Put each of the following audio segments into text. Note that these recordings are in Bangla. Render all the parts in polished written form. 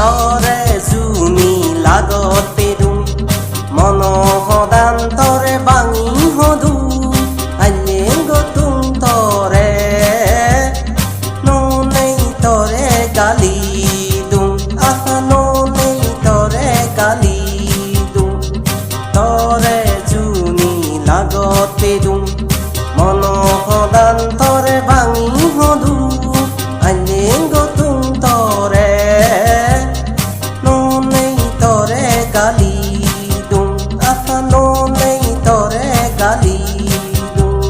তরে জুনি লাগত পেদুম মন সদান তরে বাঙি সদু আইলে গতুম তরে ননেই তরে গালি দুম আহা ননেই তরে গালি দুম তরে জুনি লাগত পেদুম মন সদান তরে বাঙি সদু আইলে গতুম তরে গালি দুম আহা ননেই তরে গালি দুম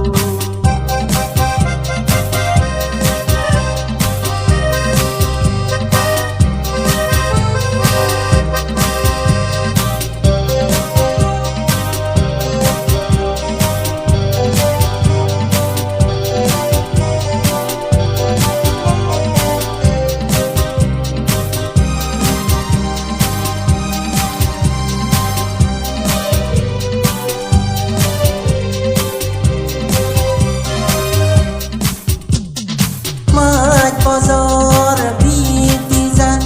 বজর বিদি যায়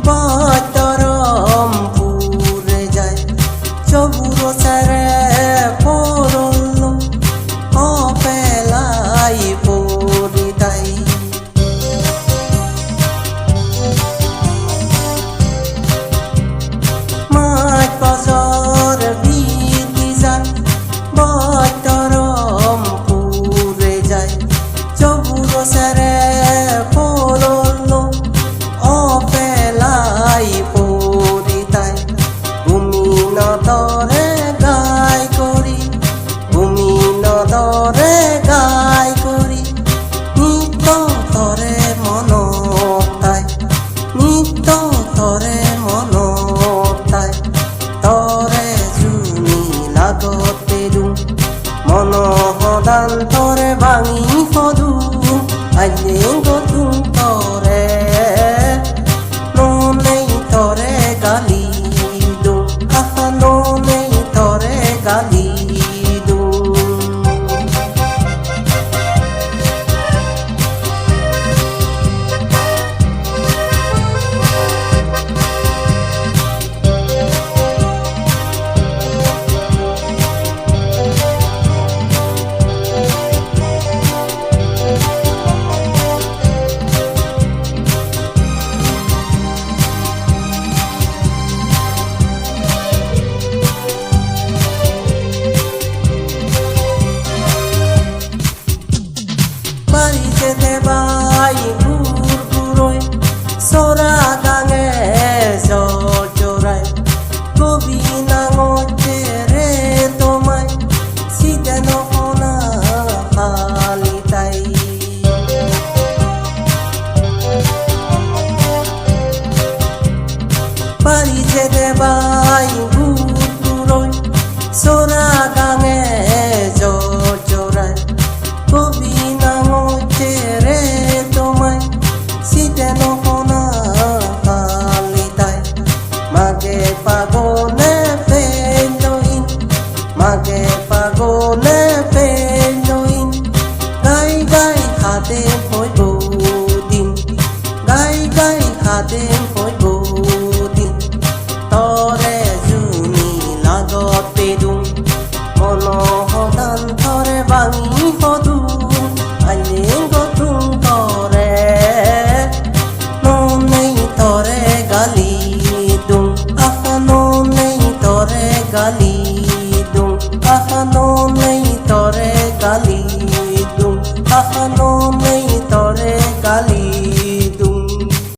বদরম পুরে যায় চবুর সারে পড়ল অপেলাই পড়ি তাই মাছ বজর বিদি যায় বদরম পুরে যায় চবুর সারে তরে গাই করি ভূমি নদরে গাই করি নিত্য তরে মন তাই নিত্য তরে মন তাই তরে জুনি লাগতে দুম মন সদান তরে ভাঙি সদু আইলে গতুম তরে ননেই তরে গালি ননেই তরে গালি দুম বাই ঘুর ঘুরোয় সোরা গাঙে জল জোড়ায় কবি নাঙছে রে তোমায় শীতে নহনা হালি তাই বাড়ি যেতে বাই ঘুর ঘুরোয় সোরা গাঙে জল জোড়ায় কবি রে তোমায় শীতে নহনা হালি তাই মাগে পাগনে পেলইন মাগে পাগনে